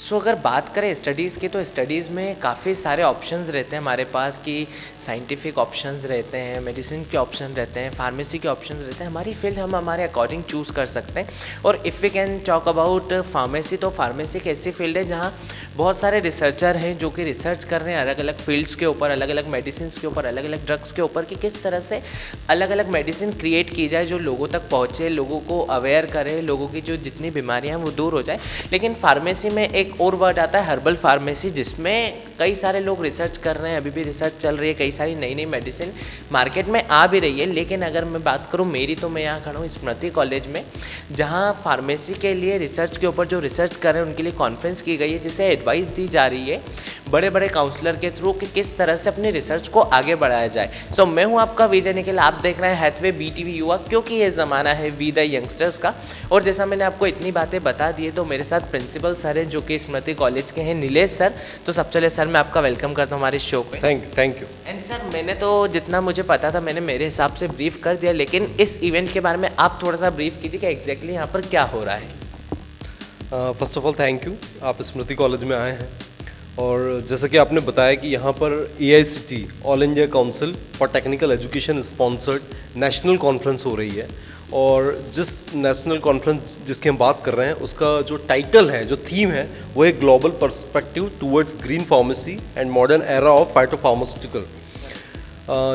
सो अगर बात करें स्टडीज़ की, तो स्टडीज़ में काफ़ी सारे ऑप्शंस रहते हैं हमारे पास कि साइंटिफिक ऑप्शंस रहते हैं, मेडिसिन के ऑप्शन रहते हैं, फार्मेसी के ऑप्शंस रहते हैं। हमारी फील्ड हम हमारे अकॉर्डिंग चूज़ कर सकते हैं। और if we can talk about pharmacy, तो फार्मेसी एक ऐसी फील्ड है जहाँ बहुत सारे रिसर्चर हैं जो कि रिसर्च कर रहे हैं अलग अलग फील्ड्स के ऊपर, अलग अलग मेडिसिन के ऊपर, अलग अलग ड्रग्स के ऊपर, कि किस तरह से अलग अलग मेडिसिन क्रिएट की जाए जो लोगों तक पहुँचे, लोगों को अवेयर करे, लोगों की जो जितनी बीमारियाँ हैं वो दूर हो जाए। लेकिन फार्मेसी में एक और वर्ड आता है हर्बल फार्मेसी, जिसमें कई सारे लोग रिसर्च कर रहे हैं, अभी भी रिसर्च चल रही है, कई सारी नई नई मेडिसिन मार्केट में आ भी रही है। लेकिन अगर मैं बात करूं मेरी, तो मैं यहाँ खड़ा हूँ स्मृति कॉलेज में, जहाँ फार्मेसी के लिए रिसर्च के ऊपर जो रिसर्च कर रहे हैं उनके लिए कॉन्फ्रेंस की गई है, जिसे एडवाइस दी जा रही है बड़े बड़े काउंसलर के थ्रू कि किस तरह से अपनी रिसर्च को आगे बढ़ाया जाए। सो मैं हूँ आपका विजय निखिल, आप देख रहे हैं हैथवे BTV युवा, क्योंकि ये ज़माना है वी द यंगस्टर्स का। और जैसा मैंने आपको इतनी बातें बता दी है, तो मेरे साथ प्रिंसिपल सर हैं जो कि स्मृति कॉलेज के हैं, नीलेश सर। तो सबसे पहले सर मैं आपका वेलकम करता हूँ हमारे शो पे। Thank you. एंड सर, मैंने तो जितना मुझे पता था मैंने मेरे हिसाब से ब्रीफ कर दिया, लेकिन इस इवेंट के बारे में आप थोड़ा सा ब्रीफ कीजिए कि एग्जैक्टली यहाँ पर क्या हो रहा है। First of all thank you, आप स्मृति कॉलेज में आए हैं। और जैसा कि आपने बताया कि यहाँ पर AICT all India council for technical education sponsored national conference हो रही है। और जिस नेशनल कॉन्फ्रेंस जिसकी हम बात कर रहे हैं, उसका जो टाइटल है, जो थीम है, वो है global perspective towards green pharmacy and modern era of phytopharmaceutical.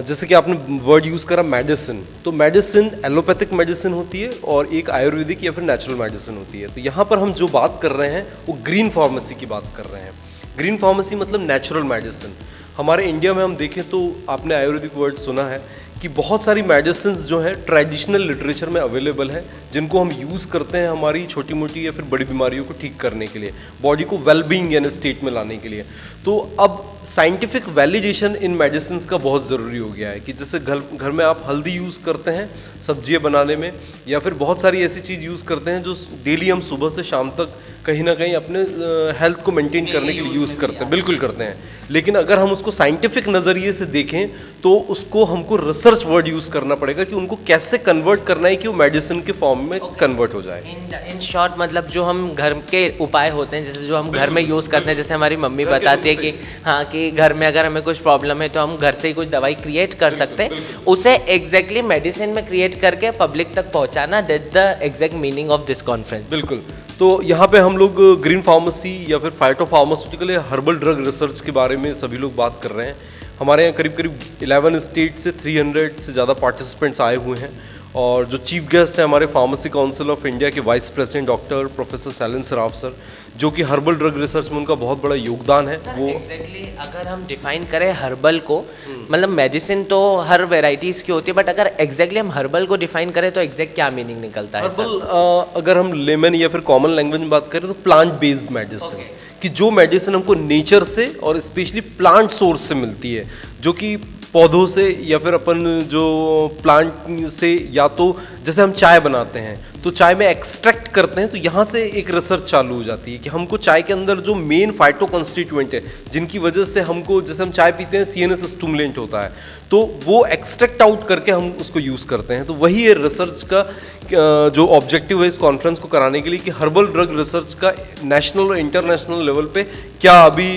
जैसे कि आपने वर्ड यूज़ करा मेडिसिन, तो मेडिसिन एलोपैथिक मेडिसिन होती है और एक आयुर्वेदिक या फिर नेचुरल मेडिसिन होती है। तो यहाँ पर हम जो बात कर रहे हैं वो ग्रीन फार्मेसी की बात कर रहे हैं। ग्रीन फार्मेसी मतलब नेचुरल मेडिसिन। हमारे इंडिया में हम देखें तो आपने आयुर्वेदिक वर्ड सुना है कि बहुत सारी मेडिसिन जो है ट्रेडिशनल लिटरेचर में अवेलेबल है, जिनको हम यूज़ करते हैं हमारी छोटी मोटी या फिर बड़ी बीमारियों को ठीक करने के लिए, बॉडी को वेलबींग यानी स्टेट में लाने के लिए। तो अब साइंटिफिक वैलिडेशन इन मेडिसिन का बहुत ज़रूरी हो गया है कि जैसे घर में आप हल्दी यूज़ करते हैं सब्जियां बनाने में, या फिर बहुत सारी ऐसी चीज़ यूज़ करते हैं जो डेली हम सुबह से शाम तक कहीं ना कहीं अपने हेल्थ को मेंटेन करने के लिए यूज़ करते हैं, बिल्कुल करते हैं। लेकिन अगर हम उसको साइंटिफिक नज़रिए से देखें तो उसको हमको रिसर्च वर्ड यूज़ करना पड़ेगा कि उनको कैसे कन्वर्ट करना है कि वो मेडिसिन के फॉर्म में कन्वर्ट हो जाए। इन शॉर्ट मतलब जो हम घर के उपाय होते हैं, जैसे जो हम घर में यूज़ करते हैं, जैसे हमारी मम्मी बताती है कि हाँ कि घर में अगर हमें कुछ प्रॉब्लम है तो हम घर से ही कुछ दवाई क्रिएट कर सकते हैं, उसे एग्जैक्टली मेडिसिन में क्रिएट करके पब्लिक तक पहुँचाना, that the exact meaning of this conference. बिल्कुल। तो यहाँ पे हम लोग ग्रीन फार्मेसी या फिर फाइटोफार्मास्यूटिकल या हर्बल ड्रग रिसर्च के बारे में सभी लोग बात कर रहे हैं। हमारे यहाँ करीब करीब 11 स्टेट से 300 से ज़्यादा पार्टिसिपेंट्स आए हुए हैं। और जो चीफ गेस्ट हैं हमारे फार्मेसी काउंसिल ऑफ इंडिया के vice president doctor professor Shailendra Saraf sir, जो कि हर्बल ड्रग रिसर्च में उनका बहुत बड़ा योगदान है। वो एग्जैक्टली अगर हम डिफाइन करें हर्बल को, मतलब मेडिसिन तो हर वेराइटीज़ की होती है, बट अगर एग्जैक्टली हम हर्बल को डिफाइन करें तो एग्जैक्ट क्या मीनिंग निकलता है? हर्बल अगर हम लेमन या फिर कॉमन लैंग्वेज में बात करें तो प्लांट बेस्ड मेडिसिन, कि जो मेडिसिन हमको नेचर से और स्पेशली प्लांट सोर्स से मिलती है, जो कि पौधों से या फिर अपन जो प्लांट से, या तो जैसे हम चाय बनाते हैं तो चाय में एक्सट्रैक्ट करते हैं, तो यहाँ से एक रिसर्च चालू हो जाती है कि हमको चाय के अंदर जो मेन फाइटो कंस्टिट्यूएंट है, जिनकी वजह से हमको, जैसे हम चाय पीते हैं CNS स्टिमुलेंट होता है, तो वो एक्सट्रैक्ट आउट करके हम उसको यूज़ करते हैं। तो वही है रिसर्च का जो ऑब्जेक्टिव है इस कॉन्फ्रेंस को कराने के लिए, कि हर्बल ड्रग रिसर्च का नेशनल और इंटरनेशनल लेवल पे क्या अभी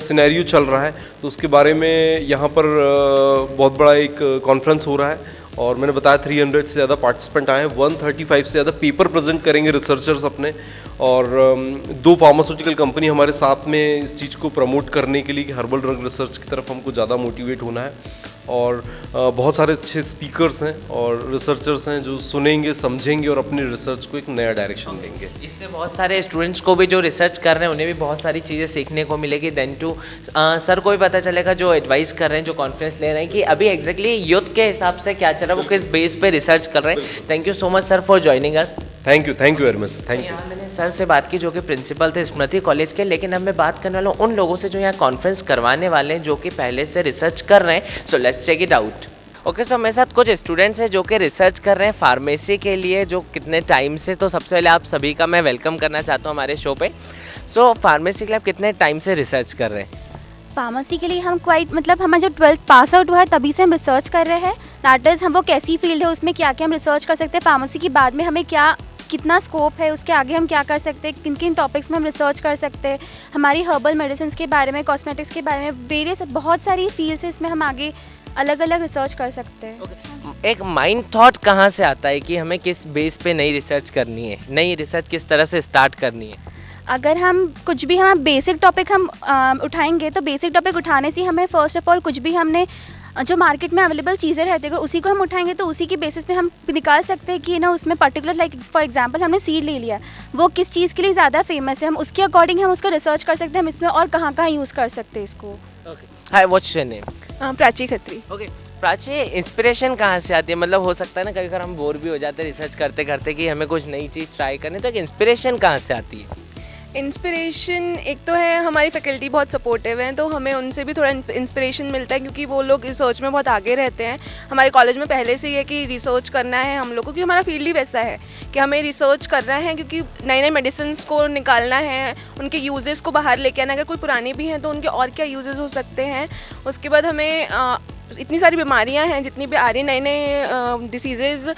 सिनेरियो चल रहा है, तो उसके बारे में यहाँ पर बहुत बड़ा एक कॉन्फ्रेंस हो रहा है। और मैंने बताया 300 से ज़्यादा पार्टिसिपेंट आए हैं, 135 से ज़्यादा पेपर प्रेजेंट करेंगे रिसर्चर्स अपने, और 2 फार्मास्यूटिकल कंपनी हमारे साथ में इस चीज़ को प्रमोट करने के लिए कि हर्बल ड्रग रिसर्च की तरफ हमको ज़्यादा मोटिवेट होना है। और बहुत सारे अच्छे स्पीकर्स हैं और रिसर्चर्स हैं जो सुनेंगे, समझेंगे और अपनी रिसर्च को एक नया डायरेक्शन देंगे। इससे बहुत सारे स्टूडेंट्स को भी जो रिसर्च कर रहे हैं उन्हें भी बहुत सारी चीज़ें सीखने को मिलेगी। देन टू सर को भी पता चलेगा जो एडवाइस कर रहे हैं, जो कॉन्फ्रेंस ले रहे हैं, कि अभी एग्जैक्टली यूथ के हिसाब से क्या चल रहा है, वो किस बेस पे रिसर्च कर रहे हैं। Thank you so much sir for joining us. Thank you very much. Thank you. यहाँ मैंने सर से बात की जो कि प्रिंसिपल थे स्मृति कॉलेज के, लेकिन अब मैं बात करने वाला हूँ उन लोगों से जो यहाँ कॉन्फ्रेंस करवाने वाले हैं, जो कि पहले से रिसर्च कर रहे हैं। So let's check it out. Okay, so मेरे साथ कुछ स्टूडेंट्स हैं जो कि रिसर्च कर रहे हैं फार्मेसी के लिए, जो कितने टाइम से। तो सबसे पहले आप सभी का मैं वेलकम करना चाहता हूँ हमारे शो पे। सो फार्मेसी के लिए आप कितने टाइम से रिसर्च कर रहे हैं? फार्मेसी के लिए हम क्वाइट मतलब हमारा जो 12th पास आउट हुआ है तभी से हम रिसर्च कर रहे हैं। दैट इज़ हम वो कैसी फील्ड है, उसमें क्या क्या हम रिसर्च कर सकते हैं, फार्मेसी के बाद में हमें क्या कितना स्कोप है, उसके आगे हम क्या कर सकते हैं, किन किन टॉपिक्स में हम रिसर्च कर सकते हैं, हमारी हर्बल मेडिसिन के बारे में, कॉस्मेटिक्स के बारे में, वेरियस बहुत सारी फील्ड्स है, इसमें हम आगे अलग अलग रिसर्च कर सकते हैं। एक माइंड थॉट कहाँ से आता है कि हमें किस बेस पे नई रिसर्च करनी है, नई रिसर्च किस तरह से स्टार्ट करनी है? अगर हम कुछ भी हम बेसिक टॉपिक हम उठाएंगे तो बेसिक टॉपिक उठाने से हमें फ़र्स्ट ऑफ ऑल कुछ भी हमने जो मार्केट में अवेलेबल चीज़ें रहती है उसी को हम उठाएंगे तो उसी के बेसिस पे हम निकाल सकते हैं कि ना उसमें पर्टिकुलर लाइक फॉर एग्जांपल हमने सीड ले लिया, वो किस चीज़ के लिए ज़्यादा फेमस है, हम उसके अकॉर्डिंग हम उसको रिसर्च कर सकते हैं, हम इसमें और कहाँ कहाँ यूज़ कर सकते हैं इसको। Hi, what's your name? Prachi Khatri. Okay Prachi, inspiration कहाँ से आती है? मतलब हो सकता है ना कभी कभी हम बोर भी हो जाते हैं रिसर्च करते करते कि हमें कुछ नई चीज़ ट्राई करनी, तो एक इंस्पिरेशन कहाँ से आती है? इंस्पिरेशन एक तो है हमारी फैकल्टी बहुत सपोर्टिव है, तो हमें उनसे भी थोड़ा इंस्पिरेशन मिलता है क्योंकि वो लोग रिसर्च में बहुत आगे रहते हैं। हमारे कॉलेज में पहले से ही है कि रिसर्च करना है हम लोग को, क्योंकि हमारा फील्ड ही वैसा है कि हमें रिसर्च करना है, क्योंकि नए नए मेडिसिन को निकालना है, उनके यूजेस को बाहर लेके आना, अगर कोई पुरानी भी हैं तो उनके और क्या यूजेस हो सकते हैं। उसके बाद हमें इतनी सारी बीमारियां हैं जितनी भी आ रही हैं, नए नए डिसीज़ेज़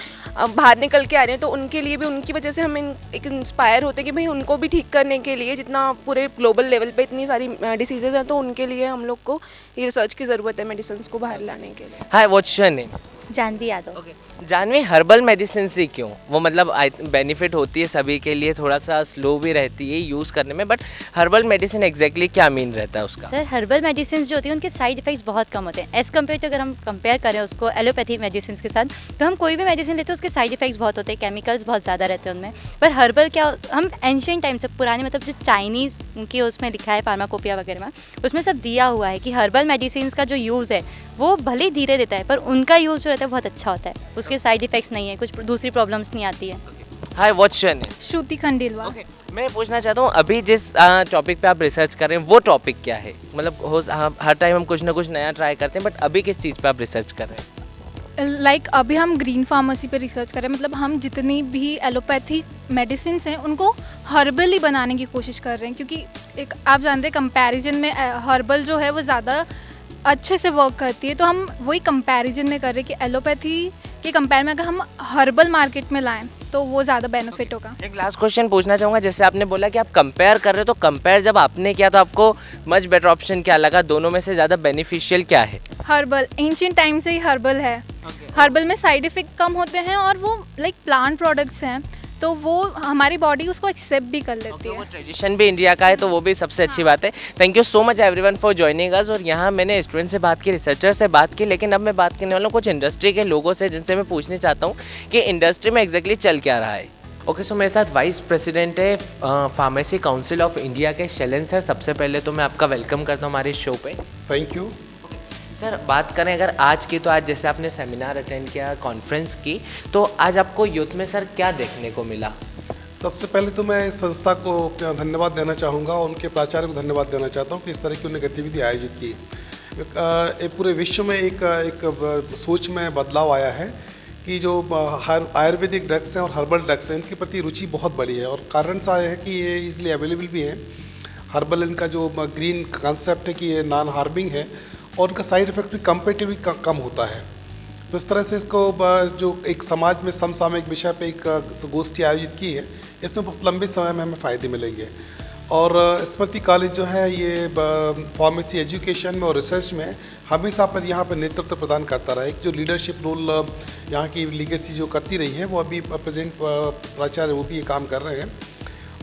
बाहर निकल के आ रहे हैं, तो उनके लिए भी उनकी वजह से हम एक इंस्पायर होते हैं कि भाई उनको भी ठीक करने के लिए, जितना पूरे ग्लोबल लेवल पे इतनी सारी डिसीज़ेज़ हैं, तो उनके लिए हम लोग को ये रिसर्च की ज़रूरत है मेडिसिन को बाहर लाने के लिए। Hi, what's your name? Janvi Yadav. Okay, Janvi, herbal medicine से क्यों? वो मतलब बेनिफिट होती है सभी के लिए, थोड़ा सा स्लो भी रहती है यूज़ करने में, बट हर्बल मेडिसिन एग्जैक्टली क्या मीन रहता है उसका? सर, हर्बल मेडिसिन जो होती है उनके साइड इफेक्ट्स बहुत कम होते हैं एज़ कम्पेयर टू, अगर हम कंपेयर करें उसको एलोपैथी मेडिसिन के साथ, तो हम कोई भी मेडिसिन लेते हैं उसके साइड इफेक्ट्स बहुत होते हैं, केमिकल्स बहुत ज़्यादा रहते हैं उनमें। पर हर्बल क्या, हम एंशियंट टाइम से पुराने मतलब जो चाइनीज़ उनकी उसमें लिखा है फार्माकोपिया वगैरह में, उसमें सब दिया हुआ है कि हर्बल मेडिसिन का जो यूज़ है वो भले ही धीरे देता है पर उनका यूज़ जो रहता है बहुत अच्छा होता है, उसके साइड इफेक्ट्स नहीं है, कुछ दूसरी प्रॉब्लम्स नहीं आती है। Hi, what's your name? Shruti Khandelwal. Okay, मैं पूछना चाहता हूँ अभी जिस टॉपिक पे आप रिसर्च कर रहे हैं वो टॉपिक क्या है? मतलब हर टाइम हम कुछ ना कुछ नया ट्राई करते हैं, बट अभी किस चीज़ पे आप रिसर्च कर रहे हैं? लाइक अभी हम ग्रीन फार्मेसी पे रिसर्च कर रहे हैं, मतलब हम जितनी भी एलोपैथिक मेडिसिन हैं उनको हर्बली बनाने की कोशिश कर रहे हैं, क्योंकि एक आप जानते हैं कंपैरिजन में हर्बल जो है वो ज़्यादा अच्छे से वर्क करती है, तो हम वही कंपैरिजन में कर रहे हैं कि एलोपैथी के कंपेयर में अगर हम हर्बल मार्केट में लाएं तो वो ज़्यादा बेनिफिट होगा। एक लास्ट क्वेश्चन पूछना चाहूँगा, जैसे आपने बोला कि आप कंपेयर कर रहे हो, तो कंपेयर जब आपने किया तो आपको मच बेटर ऑप्शन क्या लगा? दोनों में से ज़्यादा बेनिफिशियल क्या है? हर्बल, एंशिएंट टाइम से ही हर्बल है। हर्बल में साइड इफ़ेक्ट कम होते हैं और वो लाइक प्लांट प्रोडक्ट्स हैं, तो वो हमारी बॉडी उसको एक्सेप्ट भी कर लेती है। वो ट्रेडिशन भी इंडिया का है, तो वो भी सबसे अच्छी बात है। Thank you so much everyone for joining us. और यहाँ मैंने स्टूडेंट से बात की, रिसर्चर से बात की, लेकिन अब मैं बात करने वाला हूँ कुछ इंडस्ट्री के लोगों से, जिनसे मैं पूछना चाहता हूँ कि इंडस्ट्री में एग्जैक्टली चल क्या रहा है। ओके, सो मेरे साथ वाइस प्रेसिडेंट है फार्मेसी काउंसिल ऑफ इंडिया के शैलेन सर। सबसे पहले तो मैं आपका वेलकम करता हूँ हमारे शो पे। Thank you sir. बात करें अगर आज की, तो आज जैसे आपने सेमिनार अटेंड किया, कॉन्फ्रेंस की, तो आज आपको यूथ में सर क्या देखने को मिला? सबसे पहले तो मैं इस संस्था को धन्यवाद देना चाहूँगा और उनके प्राचार्य को धन्यवाद देना चाहता हूँ कि इस तरह की उन्हें गतिविधि आयोजित की। पूरे विश्व में एक सोच में बदलाव आया है कि जो आयुर्वेदिक ड्रग्स हैं और हर्बल ड्रग्स हैं इनके प्रति रुचि बहुत बड़ी है, और कारण सा है कि ये इजली अवेलेबल भी है। हर्बल इनका जो ग्रीन कॉन्सेप्ट है कि ये नॉन हार्मिंग है और उनका साइड इफेक्ट भी कंपेरेटिवली कम होता है। तो इस तरह से इसको जो एक समाज में समसामयिक विषय पे एक गोष्ठी आयोजित की है, इसमें बहुत लंबे समय में हमें फ़ायदे मिलेंगे। और स्मृति कॉलेज जो है ये फार्मेसी एजुकेशन में और रिसर्च में हमेशा पर यहाँ पर नेतृत्व प्रदान करता रहा है। जो लीडरशिप रोल यहाँ की लीगेसी जो करती रही है, वो अभी प्रेजेंट प्राचार्य वो भी ये काम कर रहे हैं।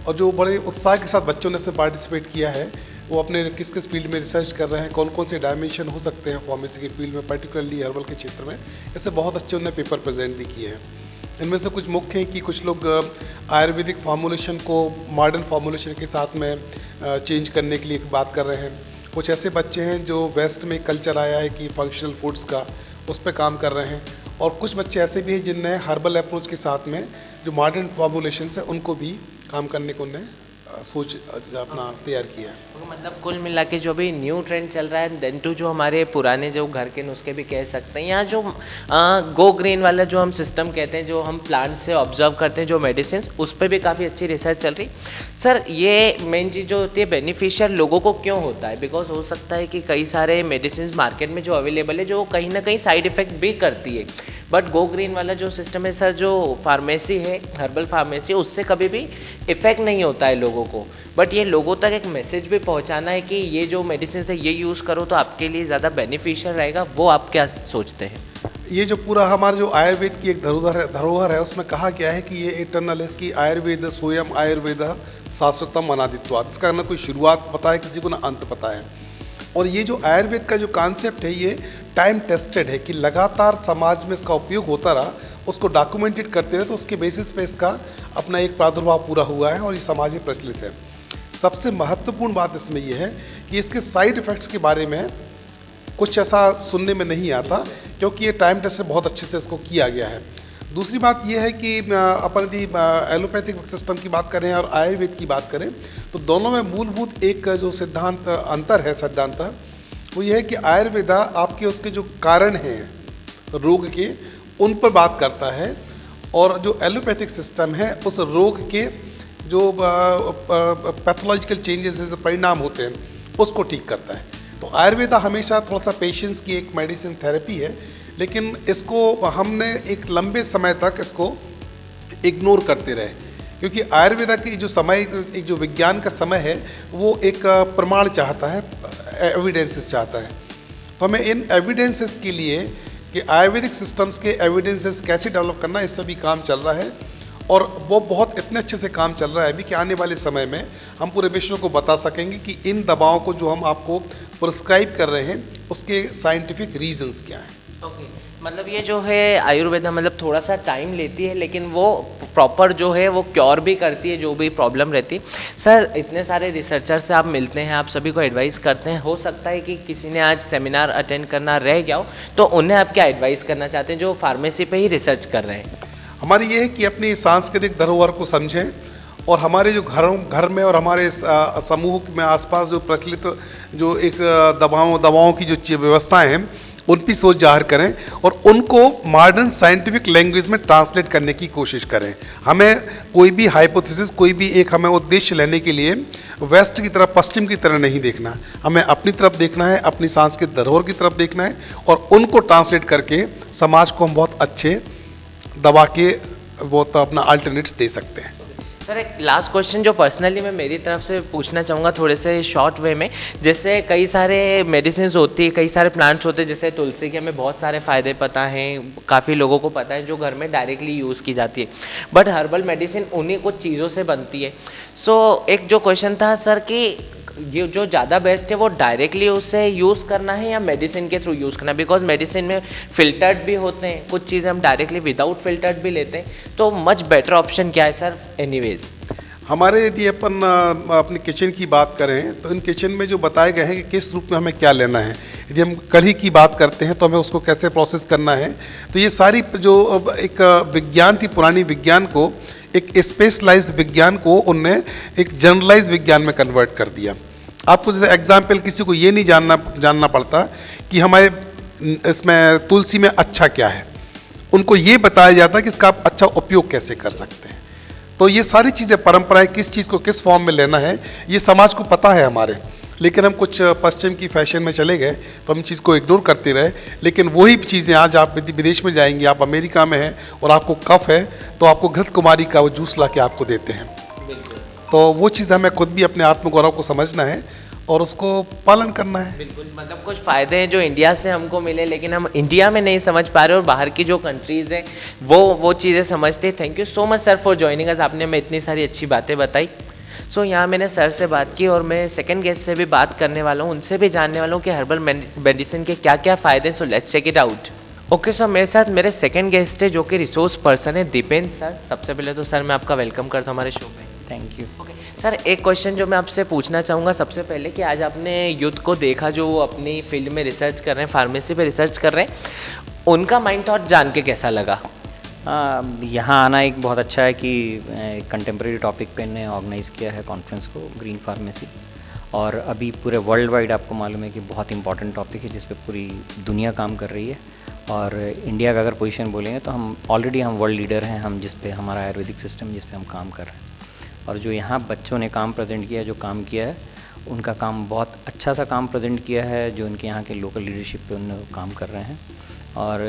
और जो बड़े उत्साह के साथ बच्चों ने इसमें पार्टिसिपेट किया है, वो अपने किस किस फील्ड में रिसर्च कर रहे हैं, कौन कौन से डायमेंशन हो सकते हैं फार्मेसी के फील्ड में, पर्टिकुलरली हर्बल के क्षेत्र में, इससे बहुत अच्छे उन्होंने पेपर प्रेजेंट भी किए हैं। इनमें से कुछ मुख्य हैं कि कुछ लोग आयुर्वेदिक फार्मूलेशन को मॉडर्न फार्मूलेशन के साथ में चेंज करने के लिए बात कर रहे हैं। कुछ ऐसे बच्चे हैं जो वेस्ट में कल्चर आया है कि फंक्शनल फूड्स का, उस पर काम कर रहे हैं। और कुछ बच्चे ऐसे भी हैं जिनने हर्बल अप्रोच के साथ में जो मॉडर्न फार्मूलेशन है उनको भी काम करने को उन्हें सोच अपना तैयार किया है। तो मतलब कुल मिला के जो भी न्यू ट्रेंड चल रहा है, देन टू जो हमारे पुराने जो घर के नुस्खे भी कह सकते हैं, या जो गो ग्रीन वाला जो हम सिस्टम कहते हैं, जो हम प्लांट से ऑब्जर्व करते हैं जो मेडिसिन, उस पर भी काफ़ी अच्छी रिसर्च चल रही। सर ये मेन चीज़ जो होती है बेनिफिशियल लोगों को क्यों होता है? बिकॉज हो सकता है कि कई सारे मेडिसिन मार्केट में जो अवेलेबल है जो कहीं ना कहीं साइड इफ़ेक्ट भी करती है, बट गो ग्रीन वाला जो सिस्टम है सर, जो फार्मेसी है, हर्बल फार्मेसी, उससे कभी भी इफ़ेक्ट नहीं होता है लोगों को, बट ये लोगों तक एक मैसेज भी पहुंचाना है कि ये जो मेडिसिन है ये यूज़ करो तो आपके लिए ज़्यादा बेनिफिशियल रहेगा। वो आप क्या सोचते हैं? ये जो पूरा हमारा जो आयुर्वेद की एक धरोहर है उसमें कहा गया है कि ये इटर्नल है, इसकी आयुर्वेद स्वयं आयुर्वेद शाश्वतम अनादित्वात्। इसका ना कोई शुरुआत पता है किसी को, ना अंत पता है। और ये जो आयुर्वेद का जो कॉन्सेप्ट है ये टाइम टेस्टेड है कि लगातार समाज में इसका उपयोग होता रहा, उसको डॉक्यूमेंटेड करते रहे, तो उसके बेसिस पे इसका अपना एक प्रादुर्भाव पूरा हुआ है और ये समाज में प्रचलित है। सबसे महत्वपूर्ण बात इसमें यह है कि इसके साइड इफ़ेक्ट्स के बारे में कुछ ऐसा सुनने में नहीं आता, क्योंकि ये टाइम टेस्ट से बहुत अच्छे से इसको किया गया है। दूसरी बात यह है कि अपन यदि एलोपैथिक सिस्टम की बात करें और आयुर्वेद की बात करें तो दोनों में मूलभूत एक जो सिद्धांत अंतर है, सिद्धांत वो ये है कि आयुर्वेद आपके उसके जो कारण हैं रोग के, उन पर बात करता है, और जो एलोपैथिक सिस्टम है उस रोग के जो पैथोलॉजिकल चेंजेस जो परिणाम होते हैं उसको ठीक करता है। तो आयुर्वेदा हमेशा थोड़ा सा पेशेंस की एक मेडिसिन थेरेपी है, लेकिन इसको हमने एक लंबे समय तक इसको इग्नोर करते रहे, क्योंकि आयुर्वेदा की जो समय, एक जो विज्ञान का समय है वो एक प्रमाण चाहता है, एविडेंसेस चाहता है। तो हमें इन एविडेंसेस के लिए कि आयुर्वेदिक सिस्टम्स के एविडेंसेस कैसे डेवलप करना, इस पर भी काम चल रहा है, और वो बहुत इतने अच्छे से काम चल रहा है अभी कि आने वाले समय में हम पूरे विश्व को बता सकेंगे कि इन दवाओं को जो हम आपको प्रिस्क्राइब कर रहे हैं उसके साइंटिफिक रीजंस क्या हैं। ओके, मतलब ये जो है आयुर्वेदा मतलब थोड़ा सा टाइम लेती है, लेकिन वो प्रॉपर जो है वो क्योर भी करती है जो भी प्रॉब्लम रहती है। सर इतने सारे रिसर्चर से आप मिलते हैं, आप सभी को एडवाइस करते हैं, हो सकता है कि किसी ने आज सेमिनार अटेंड करना रह गया हो, तो उन्हें आप क्या एडवाइस करना चाहते हैं जो फार्मेसी पे ही रिसर्च कर रहे हैं? हमारी ये है कि अपनी सांस्कृतिक धरोहर को समझें, और हमारे जो घर में और हमारे समूह में आसपास जो प्रचलित जो एक दवाओं की जो व्यवस्थाएं हैं उन पर सोच जाहिर करें और उनको मॉडर्न साइंटिफिक लैंग्वेज में ट्रांसलेट करने की कोशिश करें। हमें कोई भी हाइपोथेसिस, कोई भी एक हमें उद्देश्य लेने के लिए वेस्ट की तरफ, पश्चिम की तरह नहीं देखना, हमें अपनी तरफ देखना है, अपनी सांस्कृतिक धरोहर की तरफ देखना है, और उनको ट्रांसलेट करके समाज को हम बहुत अच्छे दवा के बहुत अपना अल्टरनेट्स दे सकते हैं। सर एक लास्ट क्वेश्चन जो पर्सनली मैं मेरी तरफ से पूछना चाहूँगा थोड़े से शॉर्ट वे में, जैसे कई सारे मेडिसिन होती है, कई सारे प्लांट्स होते हैं, जैसे तुलसी के हमें बहुत सारे फ़ायदे पता हैं, काफ़ी लोगों को पता है जो घर में डायरेक्टली यूज़ की जाती है, बट हर्बल मेडिसिन उन्हीं कुछ चीज़ों से बनती है। सो एक जो क्वेश्चन था सर कि ये जो ज़्यादा बेस्ट है वो डायरेक्टली उसे यूज़ करना है या मेडिसिन के थ्रू यूज़ करना है? बिकॉज मेडिसिन में फ़िल्टर्ड भी होते हैं, कुछ चीज़ें हम डायरेक्टली विदाउट फ़िल्टर्ड भी लेते हैं, तो मच बेटर ऑप्शन क्या है सर? एनीवेज हमारे यदि अपन अपने किचन की बात करें तो इन किचन में जो बताए गए हैं कि किस रूप में हमें क्या लेना है, यदि हम कढ़ी की बात करते हैं तो हमें उसको कैसे प्रोसेस करना है, तो ये सारी जो एक विज्ञान थी, पुरानी विज्ञान को, एक स्पेशलाइज्ड विज्ञान को उनने एक जनरलाइज विज्ञान में कन्वर्ट कर दिया। आपको जैसे एग्जाम्पल किसी को ये नहीं जानना पड़ता कि हमारे इसमें तुलसी में अच्छा क्या है, उनको ये बताया जाता है कि इसका आप अच्छा उपयोग कैसे कर सकते हैं। तो ये सारी चीज़ें, परंपराएं, किस चीज़ को किस फॉर्म में लेना है, ये समाज को पता है हमारे, लेकिन हम कुछ पश्चिम की फैशन में चले गए तो हम चीज़ को इग्नोर करते रहे। लेकिन वही चीज़ें आज आप विदेश में जाएंगे, आप अमेरिका में हैं और आपको कफ है तो आपको घृत कुमारी का वो जूस ला के आपको देते हैं। तो वो चीज़ हमें खुद भी अपने आत्मगौरव को समझना है और उसको पालन करना है। बिल्कुल, मतलब कुछ फ़ायदे हैं जो इंडिया से हमको मिले, लेकिन हम इंडिया में नहीं समझ पा रहे और बाहर की जो कंट्रीज़ हैं वो चीज़ें समझते हैं। Thank you so much sir for joining us, आपने हमें इतनी सारी अच्छी बातें बताई। सो यहाँ मैंने सर से बात की और मैं सेकंड गेस्ट से भी बात करने वाला हूँ, उनसे भी जानने वाला हूँ कि हर्बल मेडिसिन के क्या क्या फ़ायदे हैं। So let's check it out. Okay sir, मेरे साथ मेरे सेकंड गेस्ट है जो कि रिसोर्स पर्सन है दीपेंद्र सर। सबसे पहले तो सर मैं आपका वेलकम करता हूँ हमारे शो पे। Thank you. ओके सर, एक क्वेश्चन जो मैं आपसे पूछना चाहूँगा सबसे पहले कि आज आपने यूथ को देखा जो अपनी फील्ड में रिसर्च कर रहे हैं, फार्मेसी पे रिसर्च कर रहे हैं, उनका माइंड थॉट जान के कैसा लगा? यहाँ आना एक बहुत अच्छा है कि कंटेम्प्रेरी टॉपिक पे इन्हें ऑर्गेनाइज़ किया है कॉन्फ्रेंस को, ग्रीन फार्मेसी। और अभी पूरे वर्ल्ड वाइड आपको मालूम है कि बहुत इंपॉर्टेंट टॉपिक है जिस पे पूरी दुनिया काम कर रही है। और इंडिया का अगर पोजीशन बोलेंगे तो हम वर्ल्ड लीडर हैं, हम जिस पे हमारा आयुर्वेदिक सिस्टम जिस पे हम काम कर रहे हैं। और जो यहाँ बच्चों ने काम प्रेजेंट किया है, जो काम किया है, उनका काम बहुत अच्छा सा काम प्रेजेंट किया है, जो उनके यहाँ के लोकल लीडरशिप पे उन काम कर रहे हैं। और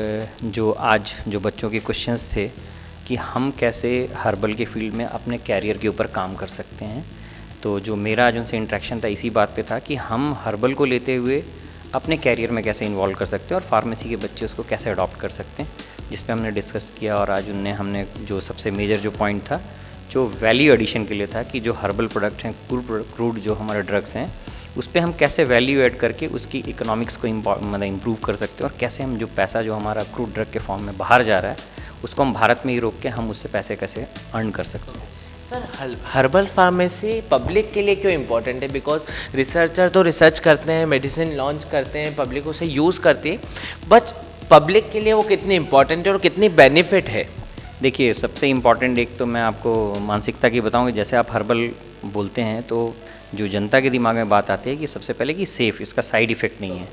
जो आज जो बच्चों के क्वेश्चंस थे कि हम कैसे हर्बल के फील्ड में अपने कैरियर के ऊपर काम कर सकते हैं, तो जो मेरा आज उनसे इंटरेक्शन था इसी बात पे था कि हम हर्बल को लेते हुए अपने कैरियर में कैसे इन्वॉल्व कर सकते हैं और फार्मेसी के बच्चे उसको कैसे अडॉप्ट कर सकते हैं, जिस पे हमने डिस्कस किया। और आज हमने जो सबसे मेजर जो पॉइंट था, जो वैल्यू एडिशन के लिए था कि जो हर्बल प्रोडक्ट हैं, क्रूड जो हमारे ड्रग्स हैं, उस पर हम कैसे वैल्यू ऐड करके उसकी इकोनॉमिक्स को मतलब इम्प्रूव कर सकते हैं, और कैसे हम जो पैसा जो हमारा क्रूड ड्रग के फॉर्म में बाहर जा रहा है उसको हम भारत में ही रोक के हम उससे पैसे कैसे अर्न कर सकते हैं। सर, हर्बल फार्मेसी पब्लिक के लिए क्यों इम्पोर्टेंट है? बिकॉज रिसर्चर तो रिसर्च करते हैं, मेडिसिन लॉन्च करते हैं, पब्लिक उसे यूज़ करती है, बट पब्लिक के लिए वो कितनी इम्पोर्टेंट है और कितनी बेनिफिट है? देखिए, सबसे इम्पॉर्टेंट एक तो मैं आपको मानसिकता की बताऊँ कि जैसे आप हर्बल बोलते हैं तो जो जनता के दिमाग में बात आती है कि सबसे पहले कि सेफ़, इसका साइड इफ़ेक्ट नहीं है,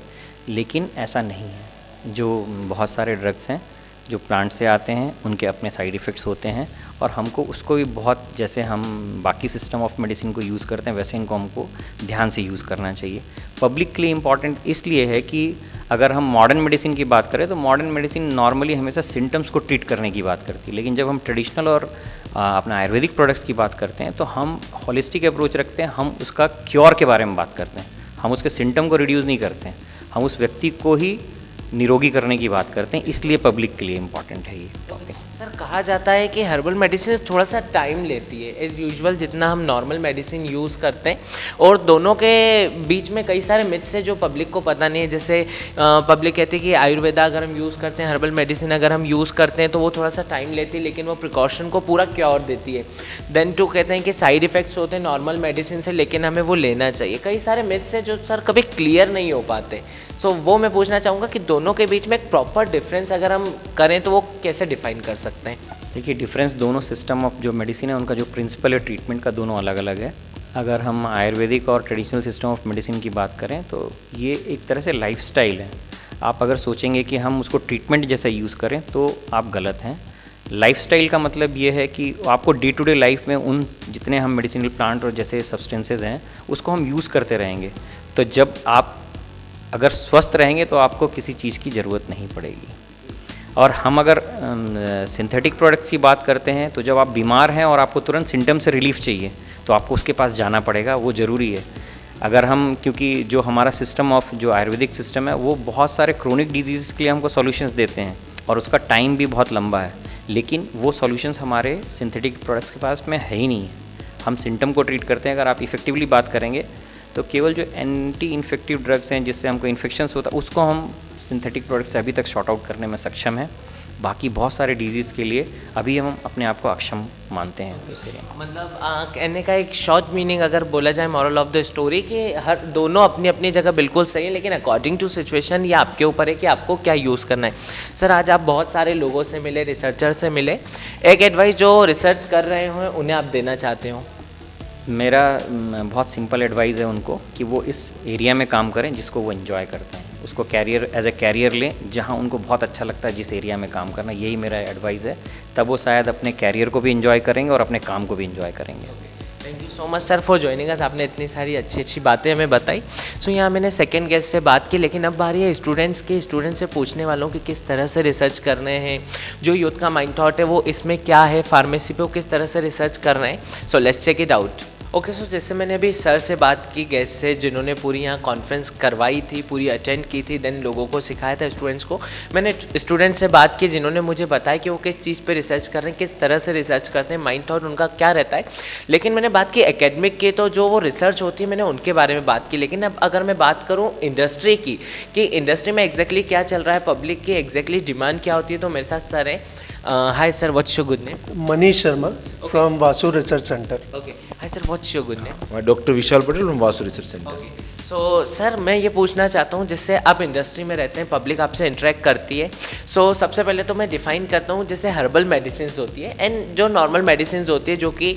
लेकिन ऐसा नहीं है। जो बहुत सारे ड्रग्स हैं जो प्लांट से आते हैं, उनके अपने साइड इफ़ेक्ट्स होते हैं, और हमको उसको भी बहुत, जैसे हम बाकी सिस्टम ऑफ मेडिसिन को यूज़ करते हैं वैसे इनको हमको ध्यान से यूज़ करना चाहिए। पब्लिक के लिए इम्पॉर्टेंट इसलिए है कि अगर हम मॉडर्न मेडिसिन की बात करें तो मॉडर्न मेडिसिन नॉर्मली हमेशा सिम्टम्स को ट्रीट करने की बात करती है, लेकिन जब हम ट्रेडिशनल और अपना आयुर्वेदिक प्रोडक्ट्स की बात करते हैं तो हम होलिस्टिक अप्रोच रखते हैं, हम उसका क्योर के बारे में बात करते हैं, हम उसके सिम्टम को रिड्यूस नहीं करते हैं, हम उस व्यक्ति को ही निरोगी करने की बात करते हैं, इसलिए पब्लिक के लिए इम्पॉर्टेंट है ये टॉपिक। सर, कहा जाता है कि हर्बल मेडिसिन थोड़ा सा टाइम लेती है एज़ यूजुअल जितना हम नॉर्मल मेडिसिन यूज़ करते हैं, और दोनों के बीच में कई सारे मिथ्स है जो पब्लिक को पता नहीं है। जैसे पब्लिक कहती है कि आयुर्वेदा अगर हम यूज़ करते हैं, हर्बल मेडिसिन अगर हम यूज़ करते हैं तो वो थोड़ा सा टाइम लेती है, लेकिन वो प्रिकॉशन को पूरा क्योर देती है। देन टू कहते हैं कि साइड इफ़ेक्ट्स होते हैं नॉर्मल मेडिसिन से, लेकिन हमें वो लेना चाहिए। कई सारे मिथ्स है जो सर कभी क्लियर नहीं हो पाते। सो वो मैं पूछना चाहूँगा कि दोनों के बीच में एक प्रॉपर डिफरेंस अगर हम करें तो वो कैसे डिफाइन कर सकते हैं? देखिए, डिफरेंस दोनों सिस्टम ऑफ जो मेडिसिन है उनका जो प्रिंसिपल है ट्रीटमेंट का, दोनों अलग अलग है। अगर हम आयुर्वेदिक और ट्रेडिशनल सिस्टम ऑफ मेडिसिन की बात करें तो ये एक तरह से लाइफस्टाइल है। आप अगर सोचेंगे कि हम उसको ट्रीटमेंट जैसा यूज़ करें तो आप गलत हैं। लाइफस्टाइल का मतलब ये है कि आपको डे टू डे लाइफ में उन जितने हम मेडिसिनल प्लांट और जैसे सब्सटेंसेज हैं उसको हम यूज़ करते रहेंगे, तो जब आप अगर स्वस्थ रहेंगे तो आपको किसी चीज़ की ज़रूरत नहीं पड़ेगी। और हम अगर सिंथेटिक प्रोडक्ट्स की बात करते हैं तो जब आप बीमार हैं और आपको तुरंत सिम्टम से रिलीफ चाहिए तो आपको उसके पास जाना पड़ेगा, वो ज़रूरी है। अगर हम, क्योंकि जो हमारा सिस्टम ऑफ जो आयुर्वेदिक सिस्टम है वो बहुत सारे क्रोनिक डिजीज़ के लिए हमको सॉल्यूशंस देते हैं और उसका टाइम भी बहुत लंबा है, लेकिन वो सॉल्यूशंस हमारे सिंथेटिक प्रोडक्ट्स के पास में है ही नहीं है। हम सिम्टम को ट्रीट करते हैं। अगर आप इफ़ेक्टिवली बात करेंगे तो केवल जो एंटी इन्फेक्टिव ड्रग्स हैं जिससे हमको इन्फेक्शंस होता है उसको हम सिंथेटिक प्रोडक्ट से अभी तक शॉर्ट आउट करने में सक्षम हैं। बाकी बहुत सारे डिजीज़ के लिए अभी हम अपने आप को अक्षम मानते हैं। मतलब कहने का एक शॉर्ट मीनिंग अगर बोला जाए मॉरल ऑफ द स्टोरी कि हर दोनों अपनी अपनी जगह बिल्कुल सही है, लेकिन अकॉर्डिंग टू सिचुएशन ये आपके ऊपर है कि आपको क्या यूज़ करना है। सर, आज आप बहुत सारे लोगों से मिले, रिसर्चर से मिले, एक एडवाइस जो रिसर्च कर रहे हो उन्हें आप देना चाहते हो? मेरा बहुत सिंपल एडवाइस है उनको कि वो इस एरिया में काम करें जिसको वो एंजॉय करते हैं, उसको कैरियर एज ए कैरियर लें जहाँ उनको बहुत अच्छा लगता है जिस एरिया में काम करना, यही मेरा एडवाइस है। तब वो शायद अपने कैरियर को भी एंजॉय करेंगे और अपने काम को भी एंजॉय करेंगे। Thank you so much sir for joining us. आपने इतनी सारी अच्छी अच्छी बातें हमें बताई। सो यहाँ मैंने सेकंड गेस्ट से बात की, लेकिन अब बारी है स्टूडेंट्स से पूछने वालों कि किस तरह से रिसर्च कर रहे हैं, जो यूथ का माइंड थॉट है वो इसमें क्या है, फार्मेसी पे वो किस तरह से रिसर्च कर रहे हैं। So let's check it out. Okay, so जैसे मैंने अभी सर से बात की, गेस्ट से, जिन्होंने पूरी यहाँ कॉन्फ्रेंस करवाई थी, पूरी अटेंड की थी, देन लोगों को सिखाया था, स्टूडेंट्स को। मैंने स्टूडेंट से बात की जिन्होंने मुझे बताया कि वो किस चीज़ पे रिसर्च कर रहे हैं, किस तरह से रिसर्च करते हैं, माइंड थॉट उनका क्या रहता है। लेकिन मैंने बात की एकेडमिक के, तो जो वो रिसर्च होती है मैंने उनके बारे में बात की। लेकिन अब अगर मैं बात करूँ इंडस्ट्री की कि इंडस्ट्री में एग्जैक्टली क्या चल रहा है, पब्लिक की एग्जैक्टली डिमांड क्या होती है, तो मेरे साथ सर हैं। Hi sir, what's your good name? Manish Sharma from Vasu Research Center. Okay. Hi sir, what's your good name? Dr. Vishal Patel from Vasu Research Center. Okay. Sir मैं ये पूछना चाहता हूँ, जिससे आप इंडस्ट्री में रहते हैं, पब्लिक आपसे इंटरेक्ट करती है, सबसे पहले तो मैं डिफ़ाइन करता हूँ जैसे हर्बल मेडिसिन होती है एंड जो नॉर्मल मेडिसिन होती है जो कि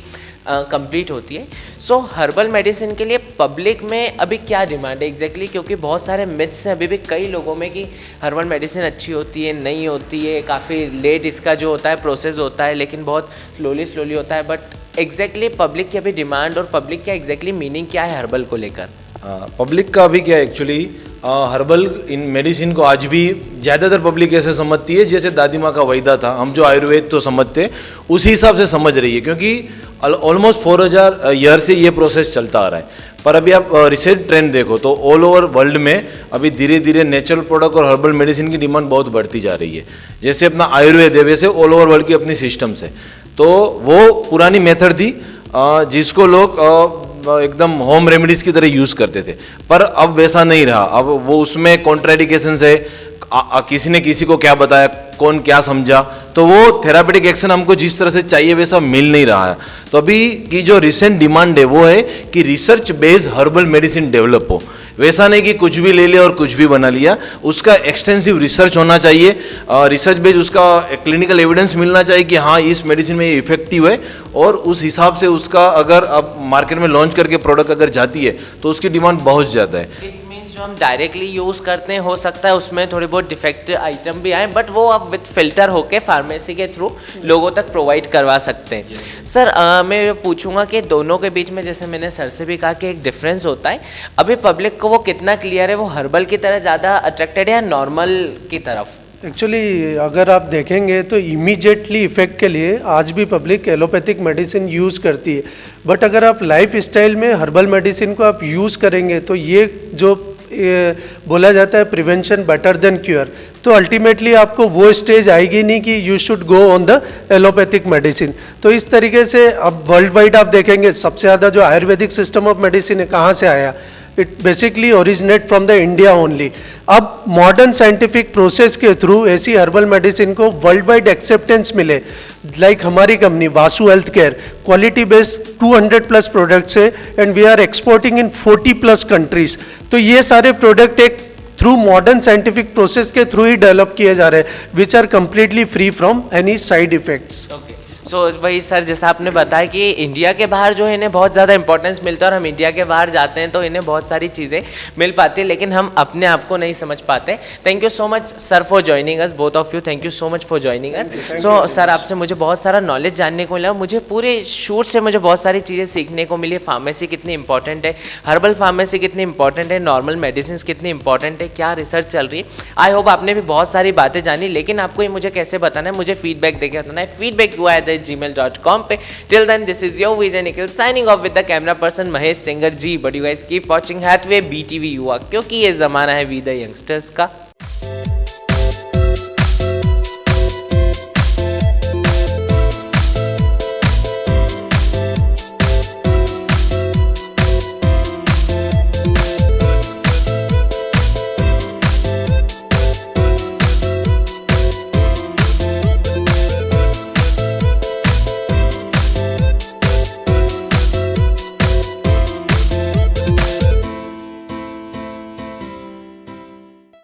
कंप्लीट होती है। हर्बल मेडिसिन के लिए पब्लिक में अभी क्या डिमांड है एग्जैक्टली, क्योंकि बहुत सारे मिथ्स हैं अभी भी कई लोगों में कि हर्बल मेडिसिन अच्छी होती है, नहीं होती है, काफ़ी लेट इसका जो होता है प्रोसेस होता है, लेकिन बहुत स्लोली होता है। बट एग्जैक्टली पब्लिक की अभी डिमांड और पब्लिक का एग्जैक्टली मीनिंग क्या है हर्बल को लेकर? पब्लिक का भी क्या एक्चुअली हर्बल इन मेडिसिन को आज भी ज़्यादातर पब्लिक ऐसे समझती है जैसे दादी माँ का वैदा था। हम जो आयुर्वेद तो समझते उसी हिसाब से समझ रही है, क्योंकि ऑलमोस्ट 4000 ईयर से ये प्रोसेस चलता आ रहा है। पर अभी आप रिसेंट ट्रेंड देखो तो ऑल ओवर वर्ल्ड में अभी धीरे धीरे नेचुरल प्रोडक्ट और हर्बल मेडिसिन की डिमांड बहुत बढ़ती जा रही है। जैसे अपना आयुर्वेद है वैसे ऑल ओवर वर्ल्ड की अपनी सिस्टम्स है। तो वो पुरानी मेथड थी जिसको लोग एकदम होम रेमेडीज की तरह यूज़ करते थे, पर अब वैसा नहीं रहा। अब वो उसमें कॉन्ट्राडिकेशंस है, किसी ने किसी को क्या बताया, कौन क्या समझा, तो वो थेरापेटिक एक्शन हमको जिस तरह से चाहिए वैसा मिल नहीं रहा है। तो अभी की जो रिसेंट डिमांड है वो है कि research based herbal medicine develop हो। वैसा नहीं कि कुछ भी ले लिया और कुछ भी बना लिया, उसका एक्सटेंसिव रिसर्च होना चाहिए। रिसर्च बेस्ड उसका क्लिनिकल एविडेंस मिलना चाहिए कि हाँ इस मेडिसिन में ये इफेक्टिव है, और उस हिसाब से उसका अगर अब मार्केट में लॉन्च करके प्रोडक्ट अगर जाती है तो उसकी डिमांड बहुत ज़्यादा है। जो हम डायरेक्टली यूज़ करते हैं हो सकता है उसमें थोड़ी बहुत डिफेक्टिव आइटम भी आए, बट वो आप विथ फिल्टर होके फार्मेसी के थ्रू लोगों तक प्रोवाइड करवा सकते हैं। सर मैं ये पूछूंगा कि दोनों के बीच में, जैसे मैंने सर से भी कहा कि एक डिफरेंस होता है, अभी पब्लिक को वो कितना क्लियर है, वो हर्बल की तरह ज़्यादा अट्रैक्टेड है या नॉर्मल की तरफ? एक्चुअली अगर आप देखेंगे तो इमीडिएटली इफेक्ट के लिए आज भी पब्लिक एलोपैथिक मेडिसिन यूज़ करती है, बट अगर आप लाइफ स्टाइल में हर्बल मेडिसिन को आप यूज़ करेंगे तो ये जो बोला जाता है प्रिवेंशन बेटर देन क्योर, तो अल्टीमेटली आपको वो स्टेज आएगी नहीं कि you should go on the allopathic medicine. तो इस तरीके से अब वर्ल्ड वाइड आप देखेंगे सबसे ज़्यादा जो आयुर्वेदिक सिस्टम ऑफ मेडिसिन है कहाँ से आया, it basically originate from the India only. अब मॉडर्न साइंटिफिक प्रोसेस के थ्रू ऐसी हर्बल मेडिसिन को वर्ल्ड वाइड एक्सेप्टेंस मिले, लाइक हमारी company Vasu health care quality based 200+ products है and we are exporting in 40+ countries. तो ये सारे प्रोडक्ट एक थ्रू मॉडर्न साइंटिफिक प्रोसेस के थ्रू ही डेवलप किए जा रहे हैं, which are completely free from any side effects. वही सर जैसा आपने बताया कि इंडिया के बाहर जो है इन्हें बहुत ज़्यादा इंपॉर्टेंस मिलता है, और हम इंडिया के बाहर जाते हैं तो इन्हें बहुत सारी चीज़ें मिल पाती है, लेकिन हम अपने आप को नहीं समझ पाते। Thank you so much sir for joining us, both of you, thank you so much for joining us. Sir आपसे मुझे बहुत सारा नॉलेज जानने को मिला, मुझे पूरे शूट से मुझे बहुत सारी चीज़ें सीखने को मिली। फार्मेसी कितनी इंपॉर्टेंट है, हर्बल फार्मेसी कितनी इंपॉर्टेंट है, नॉर्मल मेडिसिन कितनी इंपॉर्टेंट है, क्या रिसर्च चल रही है। आई होप आपने भी बहुत सारी बातें जानी, लेकिन आपको ये मुझे कैसे बताना है, मुझे फीडबैक देके बताना है। feedback@gmail.com पे। Till then, this is your Vijay Nikhil signing off with the camera person Mahesh Singer ji. But you guys keep watching Hathway BTV युवा, क्योंकि ये ज़माना है वी द यंगस्टर्स का।